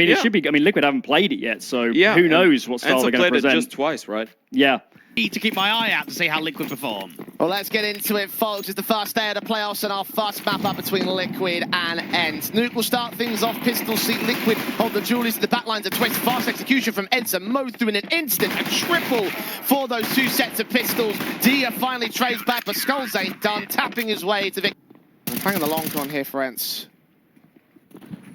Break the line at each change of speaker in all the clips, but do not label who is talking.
I mean, it should be. I mean, Liquid haven't played it yet, so who knows what style they're going to present.
Played it just twice, right?
Yeah.
Need to keep my eye out to see how Liquid perform.
Well, let's get into it, folks. It's the first day of the playoffs and our first map up between Liquid and Ence. NUKE will start things off. Pistol seat Liquid hold the Julies to the backlines. A twist, fast execution from Ence. And Mo through in an instant. A triple for those two sets of pistols. Dia finally trades back, but Skulls ain't done. Tapping his way to victory. Playing the long con here for Ence.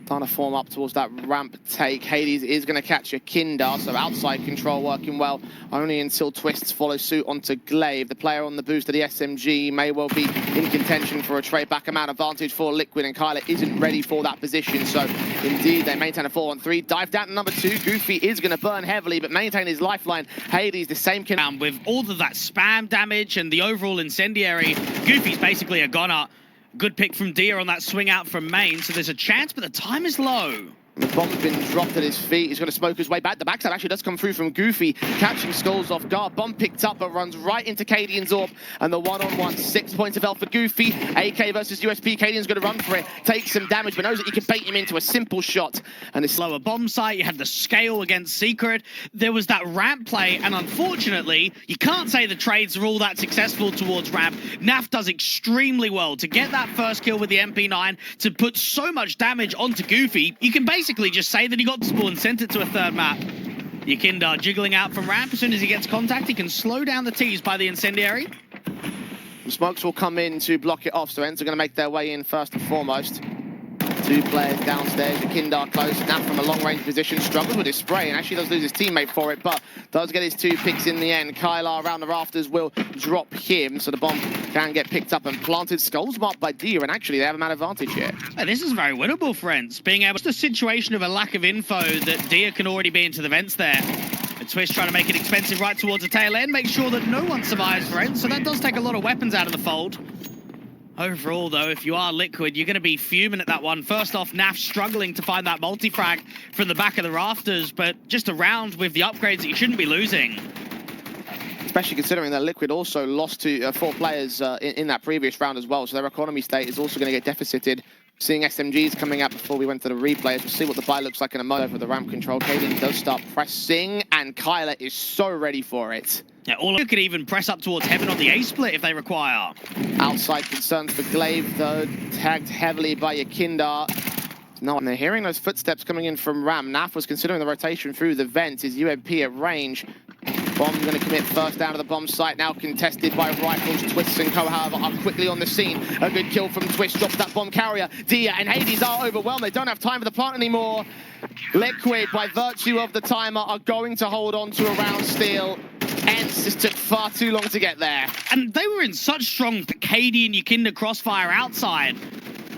Trying to form up towards that ramp take. Hades is going to catch a Kindar, so outside control working well, only until Twists follow suit onto Glaive. The player on the boost of the SMG may well be in contention for a trade back amount advantage for Liquid, and Kyler isn't ready for that position, so indeed they maintain a 4-on-3. Dive down to number 2. Goofy is going to burn heavily, but maintain his lifeline. Hades, the same can...
And with all of that spam damage and the overall incendiary, Goofy's basically a goner. Good pick from Dia on that swing out from main, so there's a chance, but the time is low.
The bomb's been dropped at his feet. He's going to smoke his way back. The backside actually does come through from Goofy, catching Skulls off guard. Bomb picked up, but runs right into Cadian's AWP. And the one-on-one, 6 points of health for Goofy. AK versus USP. Cadian's going to run for it, take some damage, but knows that you can bait him into a simple shot. And it's
lower bomb site. You had the scale against Secret. There was that ramp play, and unfortunately, you can't say the trades are all that successful towards ramp. NAF does extremely well to get that first kill with the MP9, to put so much damage onto Goofy. You can basically just say that he got the spawn, sent it to a third map. Yakindar jiggling out from ramp. As soon as he gets contact, he can slow down the tease by the incendiary.
The smokes will come in to block it off, so Ence are going to make their way in first and foremost. 2 players downstairs, Yakindar close, now from a long-range position, struggles with his spray, and actually does lose his teammate for it, but does get his 2 picks in the end. Kylar around the rafters will drop him, so the bomb can get picked up and planted. Skulls marked by Dia, and actually they have a man advantage here.
And this is very winnable for Ence, being able to... It's a situation of a lack of info that Dia can already be into the vents there. A Twist trying to make it expensive right towards the tail end, make sure that no one survives for Ence, so that does take a lot of weapons out of the fold. Overall, though, if you are Liquid, you're going to be fuming at that one. First off, NAF struggling to find that multi-frag from the back of the rafters, but just around with the upgrades that you shouldn't be losing.
Especially considering that Liquid also lost to 4 players in that previous round as well, so their economy state is also going to get deficited. Seeing SMGs coming out before we went to the replays, we'll see what the buy looks like in a moment with the ramp control. Kaden does start pressing, and Kyler is so ready for it.
Yeah, all you could even press up towards Heaven on the A-split if they require.
Outside concerns for Glaive, though, tagged heavily by Yakindar. No, and they're hearing those footsteps coming in from Ram. NAF was considering the rotation through the vent. His UMP at range. Bomb's going to commit first down to the bomb site, now contested by Rifles. Twists and Co, however, are quickly on the scene. A good kill from Twist, drops that bomb carrier. Dia and Hades are overwhelmed. They don't have time for the plant anymore. Liquid, by virtue of the timer, are going to hold on to a round steal. Ence just took far too long to get there.
And they were in such strong Cadian Yakinda crossfire outside.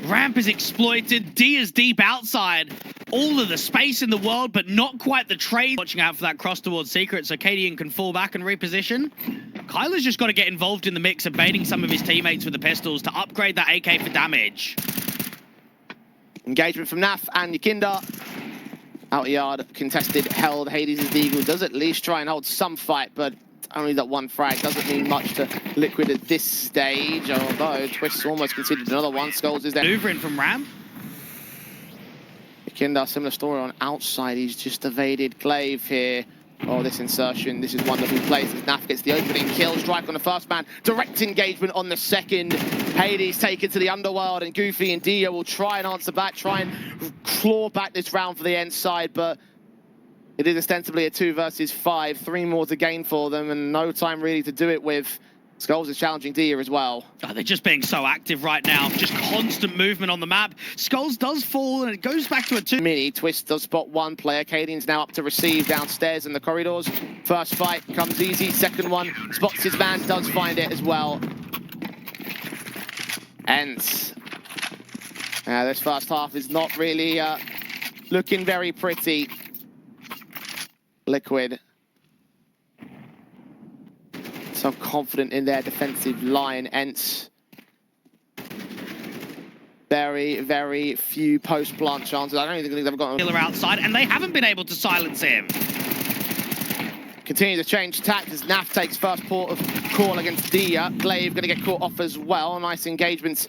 Ramp is exploited, Dia's deep outside. All of the space in the world, but not quite the trade. Watching out for that cross towards Secret, so Cadian can fall back and reposition. Kyler's just got to get involved in the mix of baiting some of his teammates with the pistols to upgrade that AK for damage.
Engagement from NAF and Yakindar. Out yard, contested, held. Hades' Deagle does at least try and hold some fight, but only that one frag doesn't mean much to Liquid at this stage, although Twist almost conceded another one. Skulls is there.
Maneuvering from Ram.
Yakindar, similar story on outside. He's just evaded Glaive here. Oh, this insertion, this is wonderfully placed as NAF gets the opening kill. Strike on the first man, direct engagement on the second. Hades taken to the underworld, and Goofy and Dia will try and answer back, try and claw back this round for the Ence side, but it is ostensibly a 2 versus 5. 3 more to gain for them, and no time really to do it with. Skulls is challenging Dia as well.
Oh, they're just being so active right now. Just constant movement on the map. Skulls does fall, and it goes back to a 2.
Mini Twist does spot 1 player. Cadian's now up to receive downstairs in the corridors. First fight comes easy. Second one spots his man, does find it as well. Ence. This first half is not really looking very pretty. Liquid. So confident in their defensive line. Ence. Very, very few post-plant chances. I don't even think they've got
killer outside, and they haven't been able to silence him.
Continue to change tact as NAF takes first port of call against Dia. Glaive going to get caught off as well. Nice engagements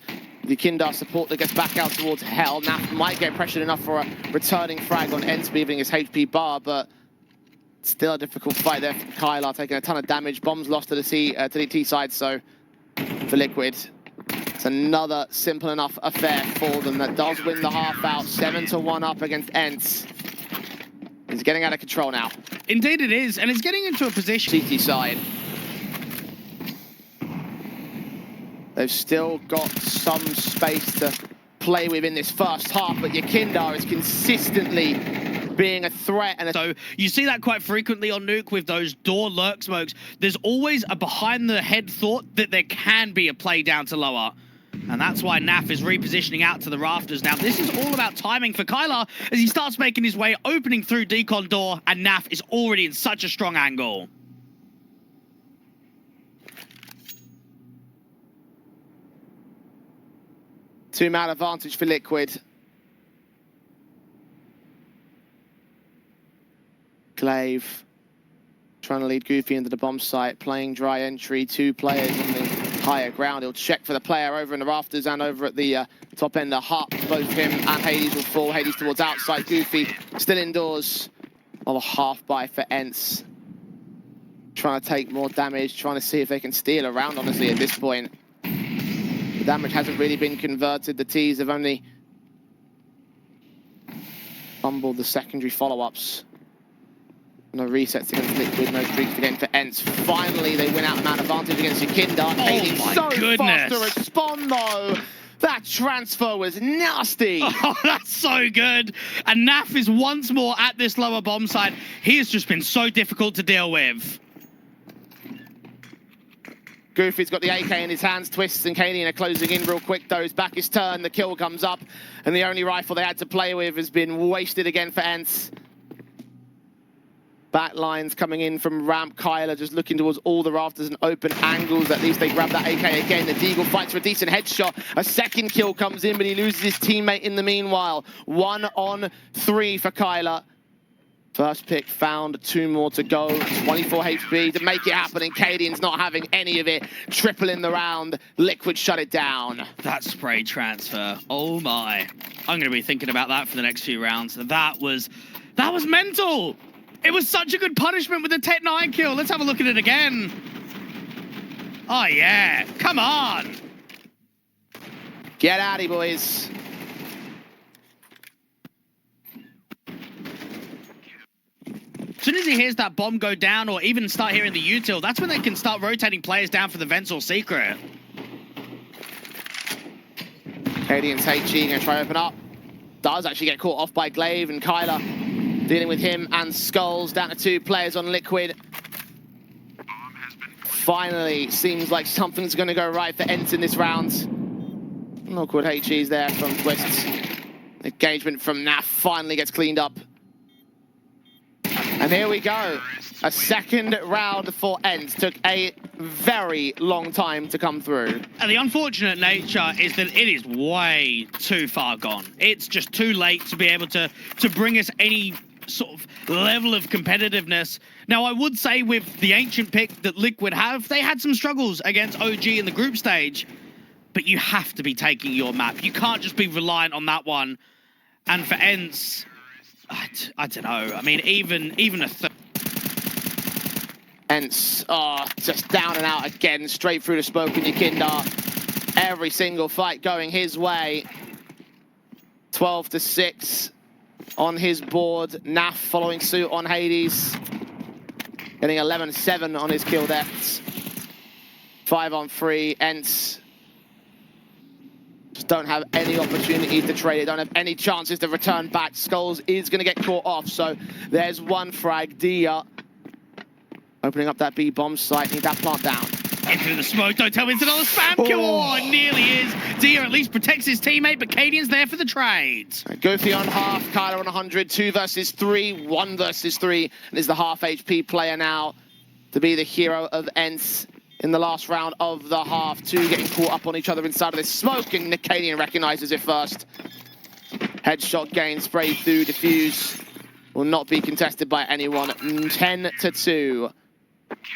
The Kindar support that gets back out towards Hell. Naf might get pressured enough for a returning frag on Ence, leaving his HP bar, but still a difficult fight there for Kylar, taking a ton of damage. Bombs lost to the T side, so for Liquid, it's another simple enough affair for them that does win the half out. 7-1 up against Ence. It's getting out of control now.
Indeed it is, and it's getting into a position.
CT side. They've still got some space to play with in this first half, but your Kindar is consistently being a threat. And
so you see that quite frequently on Nuke with those door lurk smokes. There's always a behind the head thought that there can be a play down to lower. And that's why Naf is repositioning out to the rafters. Now, this is all about timing for Kylar as he starts making his way, opening through decon door, and Naf is already in such a strong angle.
Two-man advantage for Liquid. Glaive trying to lead Goofy into the bomb site, playing dry entry. Two players on the higher ground. He'll check for the player over in the rafters and over at the top end of Hut. Both him and Hades will fall. Hades towards outside. Goofy still indoors. Well, a half buy for Ence. Trying to take more damage, trying to see if they can steal around, honestly, at this point. The damage hasn't really been converted. The T's have only fumbled the secondary follow-ups. No resets against Liquid, no streaks again for Ence. Finally, they win out man advantage against Yakindar.
Oh my
so
goodness.
Fast to respond, though. That transfer was nasty.
Oh, that's so good. And Naf is once more at this lower bomb site. He has just been so difficult to deal with.
Goofy's got the AK in his hands. Twists and Kadian are closing in real quick, though. His back is turned, the kill comes up, and the only rifle they had to play with has been wasted again for Ence. Back lines coming in from ramp. Kyler just looking towards all the rafters and open angles. At least they grab that AK again. The Deagle fights for a decent headshot. A second kill comes in, but he loses his teammate in the meanwhile. 1 on 3 for Kyler. First pick found, 2 more to go. 24 HP to make it happen, and Kadian's not having any of it. Triple in the round. Liquid shut it down.
That spray transfer, oh my. I'm going to be thinking about that for the next few rounds. That was mental. It was such a good punishment with the Tech 9 kill. Let's have a look at it again. Oh yeah, come on.
Get out of here, boys.
As soon as he hears that bomb go down or even start hearing the util, that's when they can start rotating players down for the vents or secret.
Kadian's HG gonna try to open up. Does actually get caught off by Glaive, and Kyler dealing with him and Skulls, down to 2 players on Liquid. Finally, seems like something's gonna go right for Ence in this round. Awkward HGs there from Twists. Engagement from Naf finally gets cleaned up. And here we go. A second round for Ence. Took a very long time to come through.
And the unfortunate nature is that it is way too far gone. It's just too late to be able to bring us any sort of level of competitiveness. Now, I would say with the ancient pick that Liquid have, they had some struggles against OG in the group stage. But you have to be taking your map. You can't just be reliant on that one. And for Ence, I don't know. I mean, even a third.
Ence, just down and out again, straight through the smoke in Yakindar. Every single fight going his way. 12-6 on his board. Naf following suit on Hades. Getting 11-7 on his kill deaths. 5 on 3. Ence just don't have any opportunity to trade it, don't have any chances to return back. Skulls is going to get caught off, so there's one frag. Dia opening up that B bomb site, need that plant down.
Into the smoke, don't tell me it's another spam kill. Oh, it nearly is. Dia at least protects his teammate, but Kadian's there for the trade.
Goofy on half, Kyler on 100, 2 versus 3, 1 versus 3, and is the half HP player now to be the hero of Ence in the last round of the half. 2 getting caught up on each other inside of this smoke, and Kadian recognizes it first. Headshot gain, spray through, defuse. Will not be contested by anyone. 10-2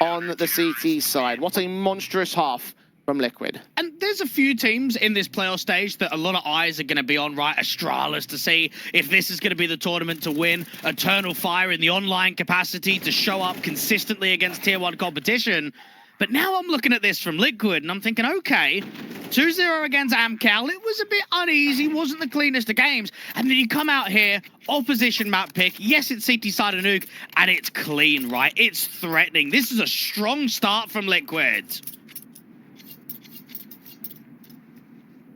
on the CT side. What a monstrous half from Liquid.
And there's a few teams in this playoff stage that a lot of eyes are going to be on, right? Astralis to see if this is going to be the tournament to win. Eternal Fire in the online capacity to show up consistently against Tier 1 competition. But now I'm looking at this from Liquid and I'm thinking, okay, 2-0 against Amcal. It was a bit uneasy, wasn't the cleanest of games. And then you come out here, opposition map pick. Yes, it's CT side of NUKE, and it's clean, right? It's threatening. This is a strong start from Liquid.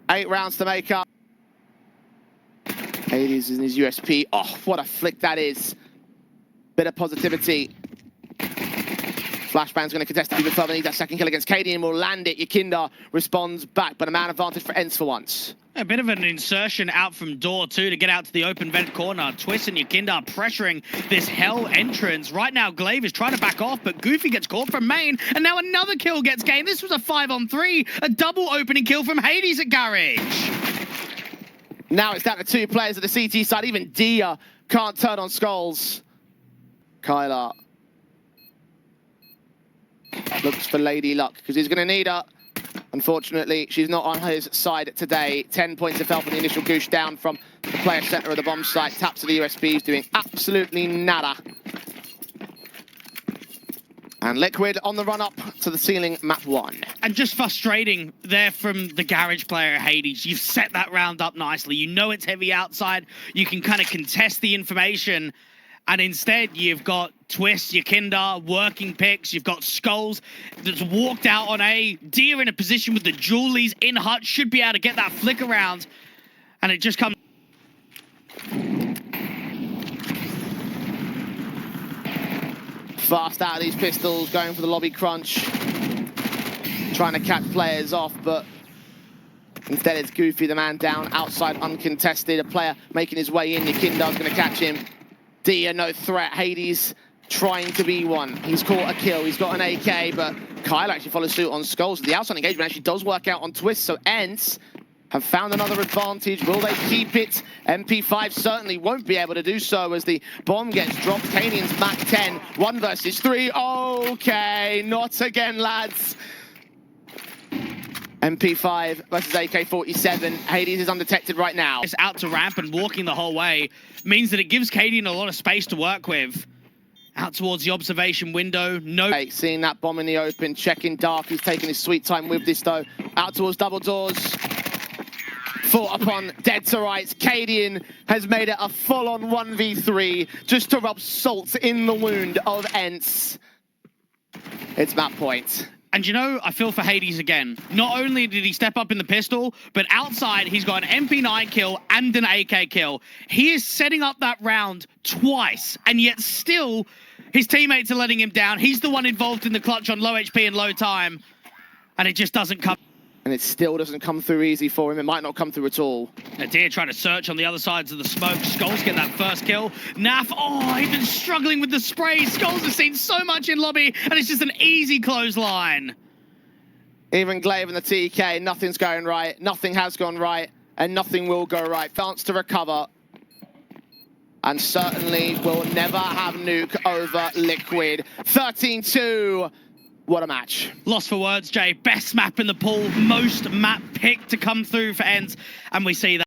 8 rounds to make up. Hades in his USP. Oh, what a flick that is. Bit of positivity. Flashbang's going to contest it even further. Needs that second kill against Cadian. Will land it. Yakinda responds back, but a man advantage for Ence for once.
A bit of an insertion out from door two to get out to the open vent corner. Twist and Yakinda pressuring this hell entrance. Right now, Glaive is trying to back off, but Goofy gets caught from main, and now another kill gets gained. This was a 5-on-3, a double opening kill from Hades at Garage.
Now it's down to 2 players at the CT side. Even Dia can't turn on Skulls. Kyler looks for Lady Luck, because he's going to need her. Unfortunately, she's not on his side today. 10 points of help on the initial goosh down from the player center of the bomb site. Taps to the USPs, doing absolutely nada. And Liquid on the run up to the ceiling, map 1.
And just frustrating there from the Garage player, Hades. You've set that round up nicely. You know it's heavy outside. You can kind of contest the information. And instead, you've got Twist, Yakinda, working picks. You've got Skulls that's walked out on A. Deer in a position with the Julies in hut. Should be able to get that flick around. And it just comes...
Fast out of these pistols, going for the lobby crunch. Trying to catch players off, but instead it's Goofy, the man down, outside uncontested. A player making his way in. Yakinda's going to catch him. Dia, no threat. Hades trying to be one. He's caught a kill. He's got an AK, but Kyle actually follows suit on Skulls. The outside engagement actually does work out on Twist, so Ence have found another advantage. Will they keep it? MP5 certainly won't be able to do so as the bomb gets dropped. Canian's Mach 10, 1 versus 3. Okay, not again, lads. MP5 versus AK-47. Hades is undetected right now.
It's out to ramp and walking the whole way means that it gives Cadian a lot of space to work with. Out towards the observation window. No.
Hey, seeing that bomb in the open, checking dark. He's taking his sweet time with this though. Out towards double doors. Fought upon dead to rights. Cadian has made it a full-on 1v3 just to rub salt in the wound of Ence. It's map point.
And you know, I feel for Hades again. Not only did he step up in the pistol, but outside he's got an MP9 kill and an AK kill. He is setting up that round twice, and yet still his teammates are letting him down. He's the one involved in the clutch on low HP and low time, and it just doesn't come.
And it still doesn't come through easy for him. It might not come through at all.
Nadir trying to search on the other sides of the smoke. Skulls get that first kill. Naf, oh, he's been struggling with the spray. Skulls has seen so much in lobby, and it's just an easy clothesline.
Even Glaive and the TK, nothing's going right. Nothing has gone right, and nothing will go right. Chance to recover. And certainly will never have NUKE over Liquid. 13-2. What a match.
Lost for words, Jay. Best map in the pool. Most map pick to come through for Ence. And we see that.